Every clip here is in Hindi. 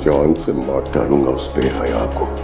जान से मार डालूंगा उस बेहया को।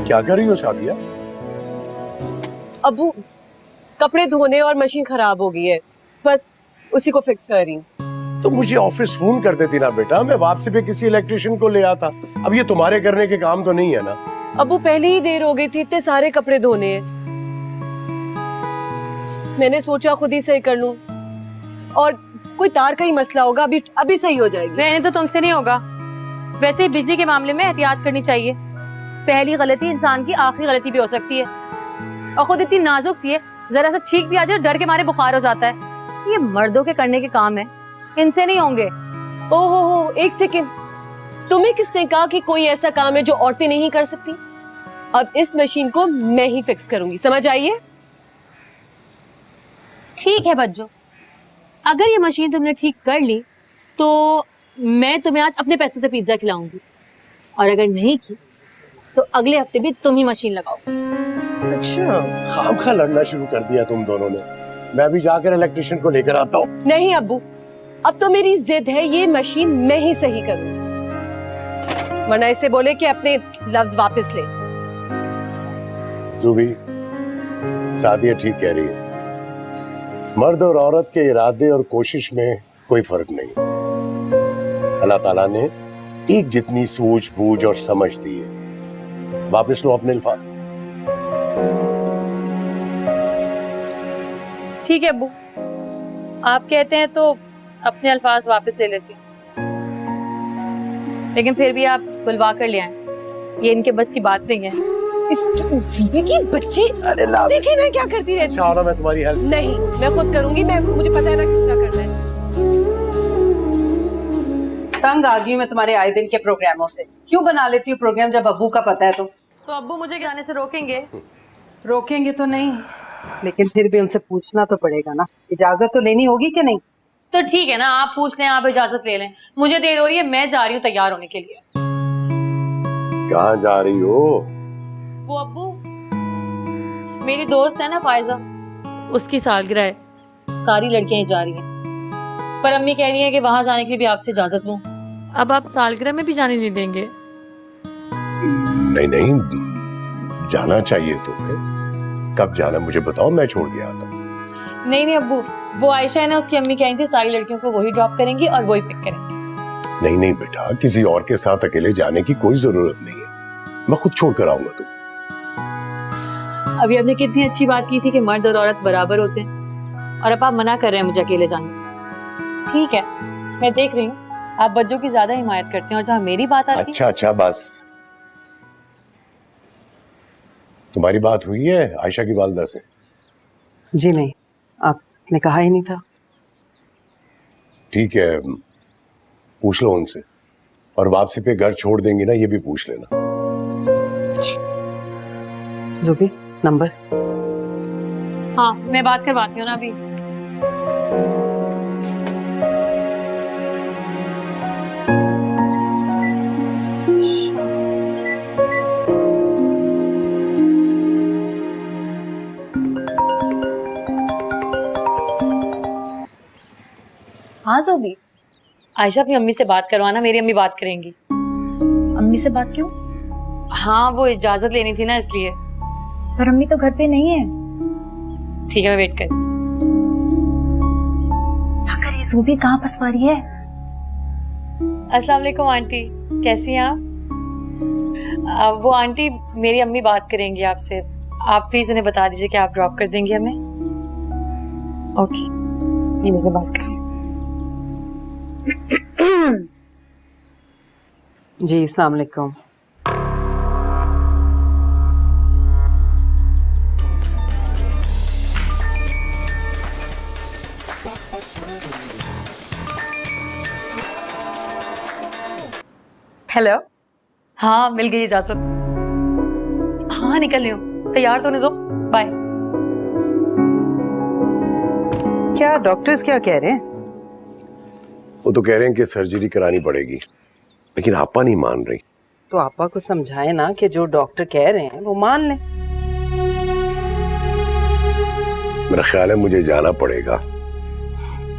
क्या कर रही हो सादिया? अबू, कपड़े धोने और मशीन खराब हो गई है, बस उसी को फिक्स कर रही हूँ। तो मुझे ऑफिस फोन कर देती ना बेटा, मैं वापसी पे किसी इलेक्ट्रिशियन को ले आता। अब ये तुम्हारे करने के काम तो नहीं है ना। अबू, पहले ही देर हो गई थी, इतने सारे कपड़े धोने हैं। मैंने सोचा खुद ही सही कर लूं, और कोई तार का ही मसला होगा, अभी सही हो जाएगी। रहने तो तुमसे नहीं होगा। वैसे ही बिजली के मामले में एहतियात करनी चाहिए। पहली गलती इंसान की आखिरी गलती भी हो सकती है, और खुद इतनी नाजुक सी है, जरा सा छींक भी आ जाए डर के मारे बुखार हो जाता है। ये मर्दों के करने के काम है, इनसे नहीं होंगे। ओहो, एक सेकेंड, तुम्हें किसने कहा कि कोई ऐसा काम है जो औरतें नहीं कर सकती? अब इस मशीन को मैं ही फिक्स करूंगी, समझ आइए? ठीक है बच्चों, अगर ये मशीन तुमने ठीक कर ली तो मैं तुम्हें आज अपने पैसों से पिज्जा खिलाऊंगी, और अगर नहीं की तो अगले हफ्ते भी तुम ही मशीन लगाओ। अच्छा, खामखा लड़ना शुरू कर दिया तुम दोनों ने। मैं भी जाकर इलेक्ट्रिशियन को लेकर आता हूँ। नहीं अब्बू, अब तो मेरी जिद है, ये मशीन मैं ही सही करूंगी, वरना इसे बोले कि अपने लफ्ज वापस ले। जुबी, सादिया ठीक कह रही है। मर्द और औरत के इरादे और कोशिश में कोई फर्क नहीं। अल्लाह ताला ने एक जितनी सूझबूझ और समझ दी है। वापस लो अपने अल्फाज। ठीक है अब्बू, आप कहते हैं तो अपने अल्फाज वापस ले लेती हूँ, लेकिन फिर भी आप बुलवा कर ले आए, ये इनके बस की बात नहीं है। इसकी की बच्ची, अरे ला, देखे ना क्या करती रहती। अच्छा मैं तुम्हारी हेल्प नहीं, मैं खुद करूंगी, मुझे पता है ना किस तरह करना है। तंग आ गई हूं मैं तुम्हारे आए दिन के प्रोग्रामों से। क्यों बना लेती हूँ प्रोग्राम जब अब्बू का पता है तो अब्बू मुझे गाने से रोकेंगे? रोकेंगे तो नहीं, लेकिन फिर भी उनसे पूछना तो पड़ेगा ना, इजाजत तो लेनी होगी कि नहीं? तो ठीक है ना, आप पूछ लें, आप इजाजत ले लें। मुझे देर हो रही है, मैं जा रही हूँ तैयार होने के लिए। कहाँ जा रही हो? वो अब्बू, मेरी दोस्त है ना फायजा, उसकी सालगिरह है, सारी लड़कियां ही जा रही हैं, पर अम्मी कह रही है कि वहां जाने के लिए भी आपसे इजाजत लूं। अब आप सालगिरह में भी जाने नहीं देंगे? नहीं नहीं, जाना चाहिए तुम्हें। कब जाना मुझे बताओ, मैं छोड़ के आता हूँ। नहीं अब्बू, वो आयशा है ना, उसकी अम्मी कह रही थी सारी लड़कियों को वही ड्रॉप करेंगी और वही पिक करेंगी। नहीं नहीं बेटा, किसी और के साथ अकेले जाने की कोई जरूरत नहीं है, मैं खुद छोड़ कर आऊंगा तुम। अभी आपने कितनी अच्छी बात की थी कि मर्द और औरत बराबर होते हैं, और अब आप मना कर रहे हैं मुझे अकेले जाने से। ठीक है, मैं देख रही हूँ आप बच्चों की ज्यादा हिमायत करते हैं, और जहाँ मेरी बात आती है। अच्छा बस, तुम्हारी बात हुई है आयशा की वालिदा से? जी नहीं, आपने कहा ही नहीं था। ठीक है, पूछ लो उनसे, और वापसी पे घर छोड़ देंगी ना, ये भी पूछ लेना। जुबी, नंबर? हाँ, मैं बात करवाती हूँ ना अभी। हाँ ज़ोबी, आयशा अपनी अम्मी से बात करवाना, मेरी अम्मी बात करेंगी। अम्मी से बात क्यों? हाँ, वो इजाजत लेनी थी ना, इसलिए। पर अम्मी तो घर पे नहीं है। ठीक है, मैं वेट कर। क्या करिए, ज़ोबी कहाँ फंसवा रही है? अस्सलाम वालेकुम आंटी, कैसी हैं आप? वो आंटी, मेरी अम्मी बात करेंगी आपसे, आप प्लीज उन्हें बता दीजिए कि आप ड्रॉप कर देंगी हमें। ओके, ये मुझे बात करें। जी अस्सलाम वालेकुम। हेलो। हाँ मिल गई इजाजत। हाँ निकल रही हूँ, तैयार तो नहीं दो। बाय। क्या डॉक्टर्स क्या कह रहे हैं? वो तो कह रहे हैं कि सर्जरी करानी पड़ेगी, लेकिन आपा नहीं मान रही। तो आपा को समझाए ना कि जो डॉक्टर कह रहे हैं वो मान लें। मेरा ख्याल है मुझे जाना पड़ेगा।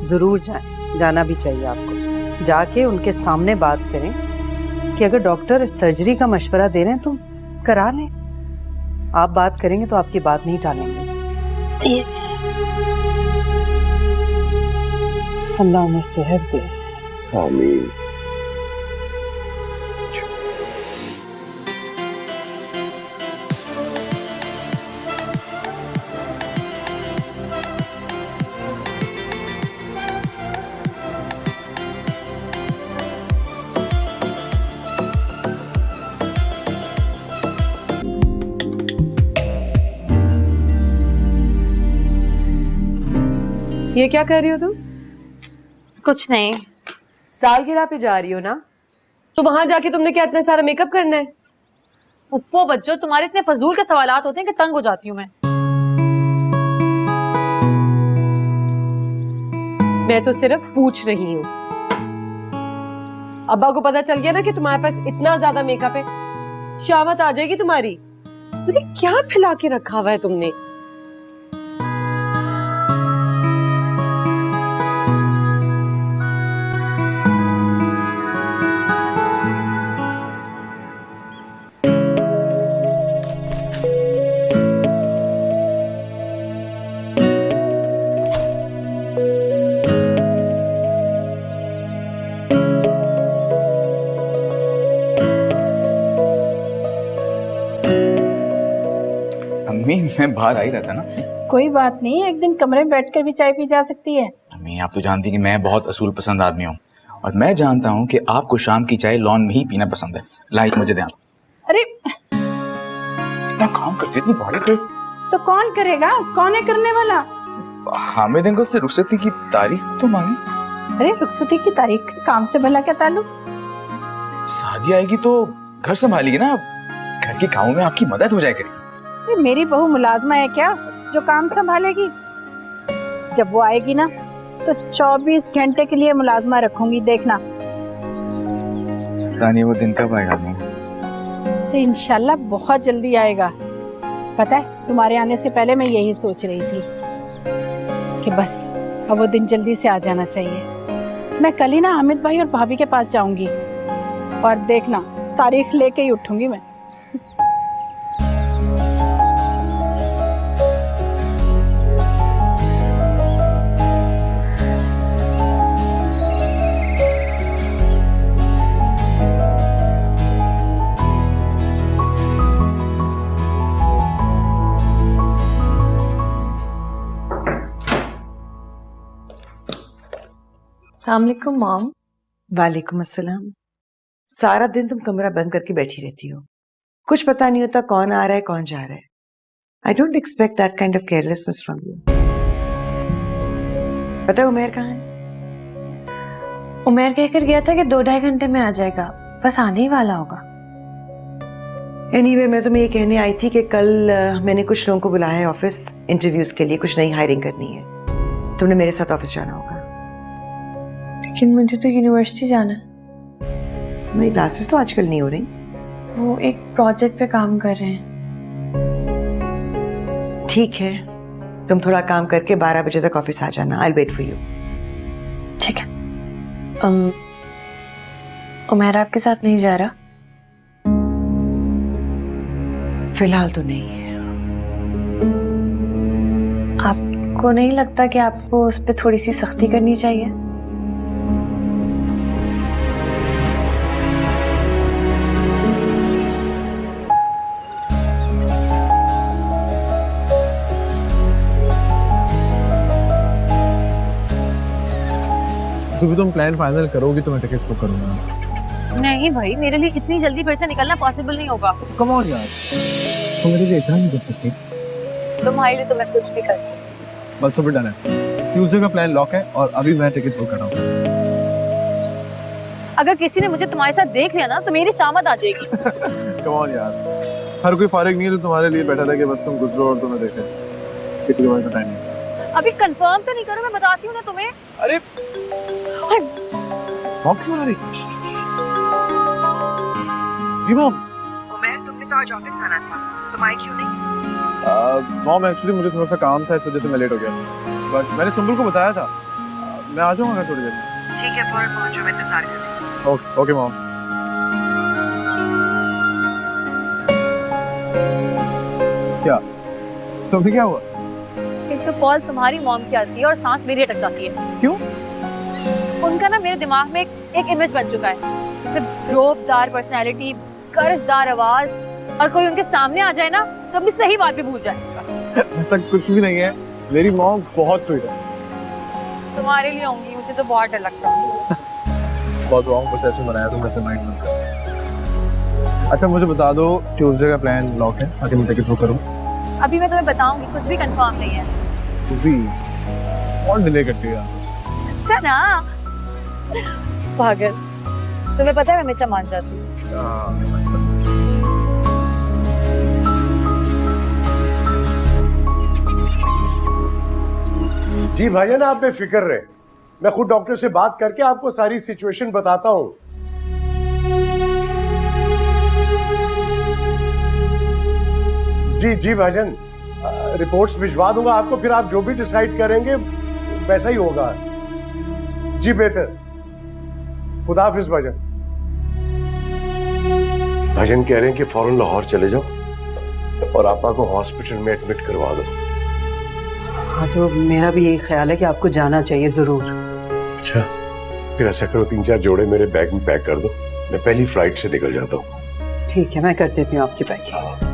जरूर जाएं, जाना भी चाहिए आपको। जाके उनके सामने बात करें कि अगर डॉक्टर सर्जरी का मशवरा दे रहे हैं तो करा लें। आप बात करेंगे तो आपकी बात नहीं टालेंगे। अल्लाह उन्हें सेहत दे। आमीन। ये क्या कर रही हो तुम? कुछ नहीं। सालगिरह पे जा रही हो ना? तो वहां जाके तुमने क्या इतना सारा मेकअप करना है? उफ़ो बच्चों, तुम्हारे इतने फजूल के सवालात होते हैं कि तंग हो जाती हूँ मैं। मैं तो सिर्फ पूछ रही हूँ। अब्बा को पता चल गया ना कि तुम्हारे पास इतना ज्यादा मेकअप है, शामत आ जाएगी तुम्हारी। अरे क्या फैला के रखा हुआ है तुमने? अम्मी मैं बाहर आ ही रहा था ना। कोई बात नहीं, एक दिन कमरे में बैठकर भी चाय पी जा सकती है। अम्मी आप तो जानती कि मैं बहुत असूल पसंद आदमी हूँ, और मैं जानता हूँ कि आपको शाम की चाय लॉन में ही पीना पसंद है। लाइक मुझे ध्यान। अरे इतना काम करती इतनी भारी कर। तो कौन करेगा? कौन है करने वाला? हामिद अंकल से रुखसती की तारीख तो मांगी। अरे रुखसती की तारीख का काम से भला क्या ताल्लुक? शादी आएगी तो घर संभालेगी ना, घर के कामों में आपकी मदद हो जाए करेगी। अरे मेरी बहू मुलाजमा है क्या जो काम संभालेगी? जब वो आएगी ना तो 24 घंटे के लिए मुलाजमा रखूंगी, देखना। पता नहीं वो दिन कब आएगा अम्मी। तो इंशाल्लाह बहुत जल्दी आएगा। पता है तुम्हारे आने से पहले मैं यही सोच रही थी कि बस अब वो दिन जल्दी से आ जाना चाहिए। मैं कल ही ना हामिद भाई और भाभी के पास जाऊंगी और देखना तारीख लेके ही उठूंगी मैं। अस्सलामुअलैकुम मॉम। वालेकुम अस्सलाम। सारा दिन तुम कमरा बंद करके बैठी रहती हो, कुछ पता नहीं होता कौन आ रहा है कौन जा रहा है। I don't expect that kind of carelessness from you. पता है उमेर कहाँ है? उमेर कहकर गया था कि 2-2.5 घंटे में आ जाएगा, बस आने ही वाला होगा। एनीवे मैं तुम्हें ये कहने आई थी कि कल मैंने कुछ लोगों को बुलाया है ऑफिस इंटरव्यूज के लिए, कुछ नई हायरिंग करनी है। तुमने मेरे साथ ऑफिस जाना होगा। लेकिन मुझे तो यूनिवर्सिटी जाना है। मेरी क्लासेस तो आजकल नहीं हो रही। वो एक प्रोजेक्ट पे काम कर रहे हैं। ठीक है, तुम थोड़ा काम करके 12 बजे तक ऑफिस आ जाना। I will wait for you. ठीक है। उमेर आपके साथ नहीं जा रहा? फिलहाल तो नहीं है। आपको नहीं लगता कि आपको उस पर थोड़ी सी सख्ती करनी चाहिए? जो भी तुम प्लान फाइनल करोगी तो मैं टिकट्स बुक करूंगा। नहीं भाई, मेरे लिए इतनी जल्दी फिर से निकलना पॉसिबल नहीं होगा। कम ऑन यार, तुम मेरे लिए इतना नहीं कर सकती। तुम्हारे लिए तो मैं कुछ भी कर सकती बस तो फिर डन है। ट्यूसडे का प्लान लॉक है और अभी मैं टिकट्स बुक कर रहा हूँ। अगर किसी ने मुझे तुम्हारे साथ देख लिया ना तो मेरी शामत आ जाएगी। कम ऑन यार, हर कोई फारिग नहीं है तो तुम्हारे लिए बेटर है कि बस तुम गुजरो और तुम्हें देखे। किसी के पास तो टाइम नहीं। अभी कंफर्म तो नहीं करो, मैं बताती हूँ ना तुम्हें। अरे मॉम क्यों आ रही? जी मॉम। उमर, तुमने तो आज ऑफिस आना था, तुम आए क्यों नहीं? मॉम एक्चुअली मुझे थोड़ा सा काम था, इस वजह से मैं लेट हो गया। बट मैंने सुंबुल को बताया था, मैं आ जाऊंगा थोड़ी देर में। ठीक है, फौरन पहुंचो, मैं इंतजार कर रही हूँ। Okay okay mom. क्या तुम्हें क्या हुआ? एक तो कॉल तुम्हारी मॉम की आती है और सांस मेरी अटक जाती है। क्यों? उनका ना मेरे दिमाग में एक इमेज बन चुका है, जैसे जोरदार पर्सनैलिटी, कर्जदार आवाज, और कोई उनके सामने आ जाए ना तो अपनी सही बात भी भूल जाए। ऐसा कुछ भी नहीं है, मेरी मॉम बहुत स्वीट है। तुम्हारे लिए होंगी, मुझे तो बहुत डर लगता है। बहुत रॉन्ग परसेप्शन बनाया तुमने अपने माइंड में। अच्छा मुझे बता दो, ट्यूसडे का प्लान लॉक है, ताकि मैं टिकट बुक करूं। अभी मैं तुम्हें बताऊंगी, कुछ भी कंफर्म नहीं है। तू भी और डिले करती है। अच्छा ना, पागल, तुम्हें पता है मैं हमेशा मान जाती हूँ। जी भाईजान, आप बेफिक्र रहे, मैं खुद डॉक्टर से बात करके आपको सारी सिचुएशन बताता हूँ। जी जी भाईजान, रिपोर्ट्स भिजवा दूंगा आपको, फिर आप जो भी डिसाइड करेंगे वैसा ही होगा। जी बेहतर, खुदा हाफिज भाईजान। भाईजान कह रहे हैं कि फौरन लाहौर चले जाओ और आपा को हॉस्पिटल में एडमिट करवा दो। हाँ, तो मेरा भी यही ख्याल है कि आपको जाना चाहिए जरूर। अच्छा, फिर ऐसा करो, 3-4 जोड़े मेरे बैग में पैक कर दो, मैं पहली फ्लाइट से निकल जाता हूँ। ठीक है, मैं कर देती हूँ आपकी पैकिंग।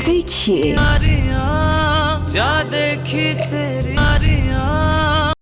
देखिए जा देखी